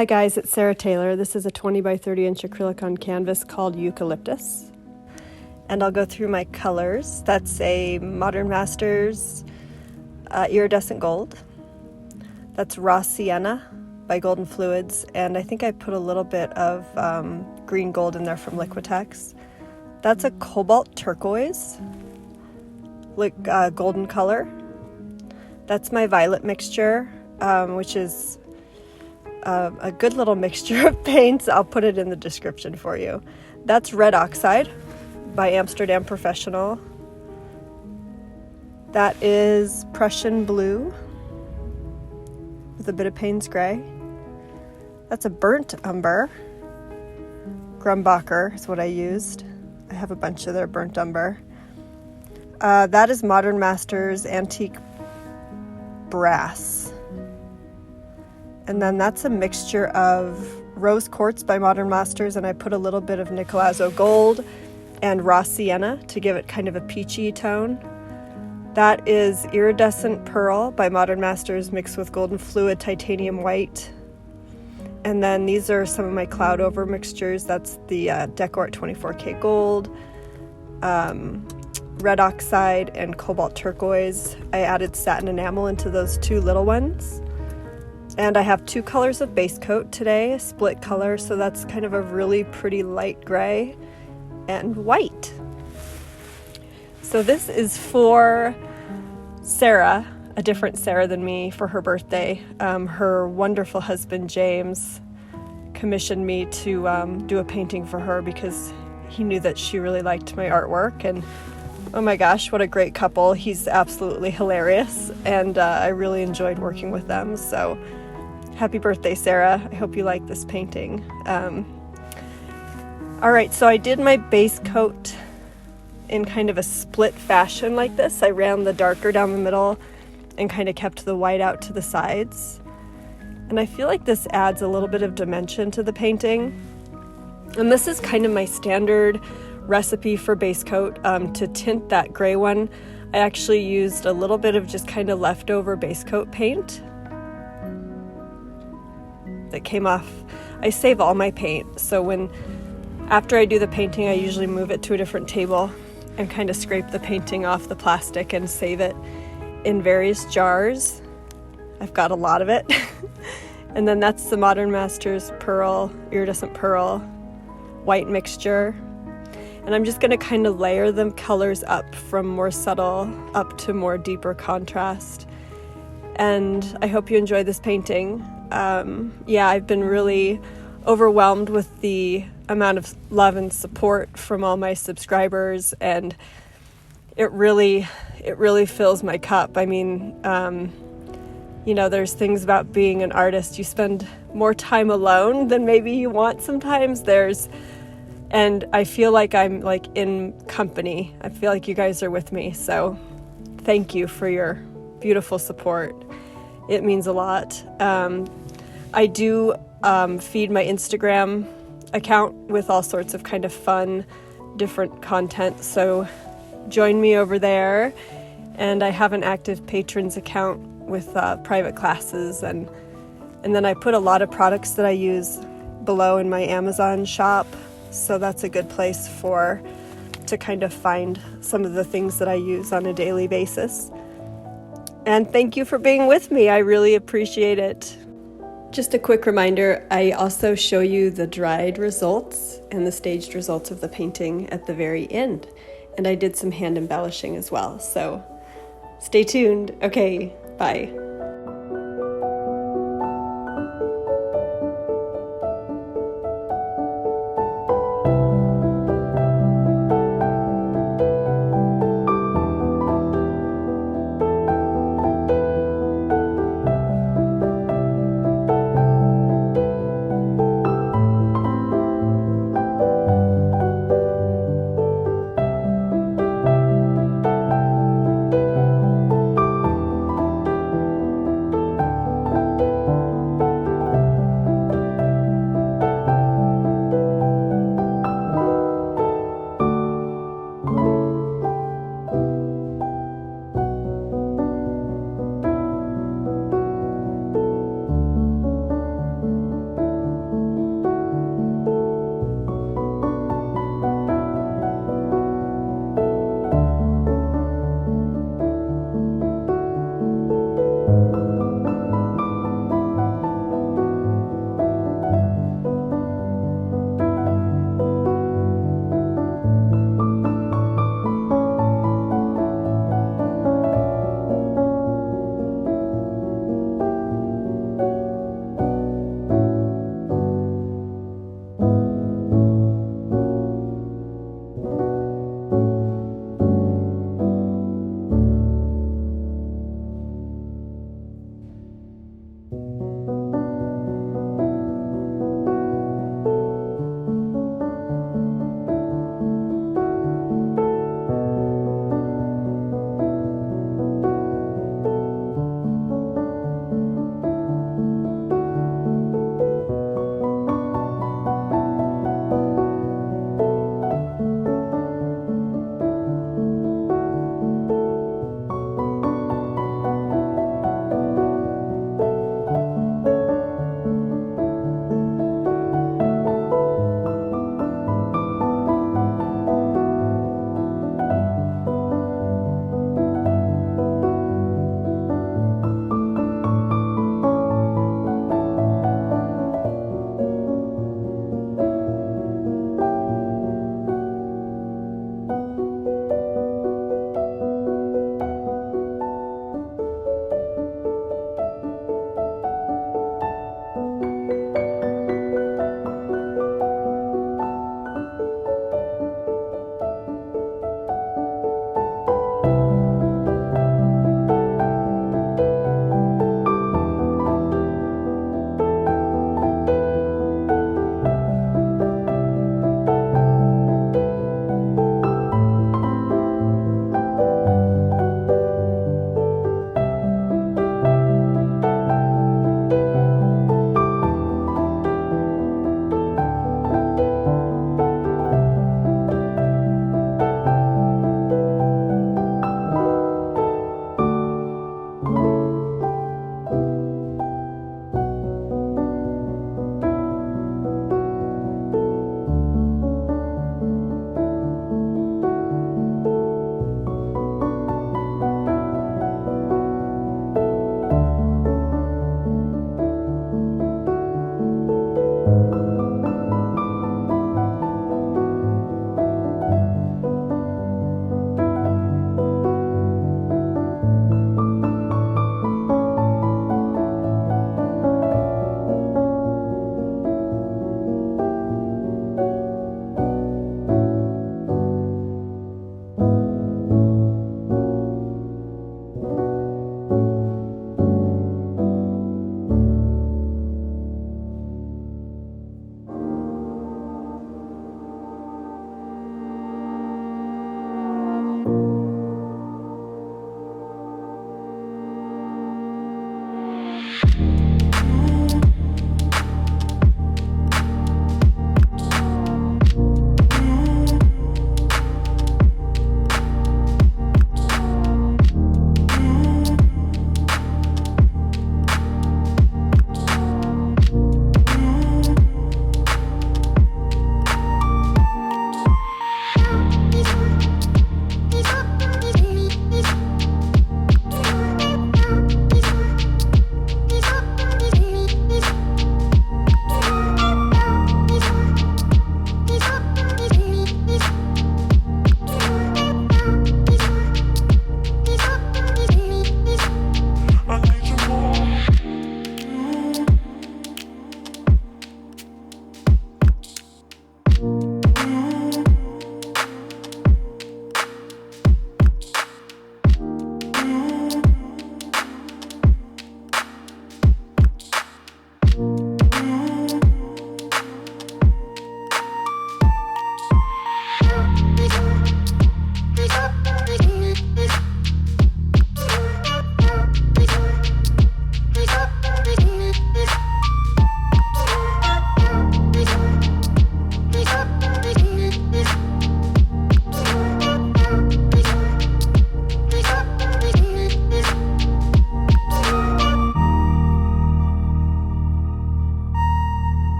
Hi guys, it's Sarah Taylor. This is a 20 by 30 inch acrylic on canvas called Eucalyptus. And I'll go through my colors. That's a Modern Masters iridescent gold. That's raw sienna by Golden Fluids, and I think I put a little bit of green gold in there from Liquatex. That's a cobalt turquoise, golden color. That's my violet mixture, which is a good little mixture of paints. I'll put it in the description for you. That's red oxide by Amsterdam Professional. That is Prussian blue with a bit of Payne's gray. That's a burnt umber. Grumbacher is what I used. I have a bunch of their burnt umber. That is Modern Masters Antique Brass. And then that's a mixture of rose quartz by Modern Masters, and I put a little bit of Nicolazzo gold and raw sienna to give it kind of a peachy tone. That is iridescent pearl by Modern Masters mixed with golden fluid titanium white. And then these are some of my cloud over mixtures. That's the Decor 24K gold, red oxide, and cobalt turquoise. I added satin enamel into those two little ones. And I have two colors of Basecoat today, a split color, so that's kind of a really pretty light gray and white. So this is for Sarah, a different Sarah than me, for her birthday. Her wonderful husband, James, commissioned me to do a painting for her because he knew that she really liked my artwork. And oh my gosh, what a great couple. He's absolutely hilarious, and I really enjoyed working with them. So happy birthday, Sarah. I hope you like this painting. All right, so I did my base coat in kind of a split fashion like this. I ran the darker down the middle and kind of kept the white out to the sides. And I feel like this adds a little bit of dimension to the painting. And this is kind of my standard recipe for base coat. To tint that gray one, I actually used a little bit of just kind of leftover base coat paint that came off. I save all my paint, so after I do the painting, I usually move it to a different table and kind of scrape the painting off the plastic and save it in various jars. I've got a lot of it. And then that's the Modern Masters pearl, iridescent pearl, white mixture. And I'm just going to kind of layer the colors up from more subtle up to more deeper contrast. And I hope you enjoy this painting. I've been really overwhelmed with the amount of love and support from all my subscribers, and it really fills my cup. I mean, there's things about being an artist. You spend more time alone than maybe you want sometimes. And I feel like I'm like in company. I feel like you guys are with me. So thank you for your beautiful support. It means a lot. I do feed my Instagram account with all sorts of kind of fun, different content. So join me over there. And I have an active patrons account with private classes. And then I put a lot of products that I use below in my Amazon shop. So that's a good place to kind of find some of the things that I use on a daily basis. And thank you for being with me. I really appreciate it. Just a quick reminder, I also show you the dried results and the staged results of the painting at the very end. And I did some hand embellishing as well. So stay tuned. Okay, bye.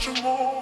you more.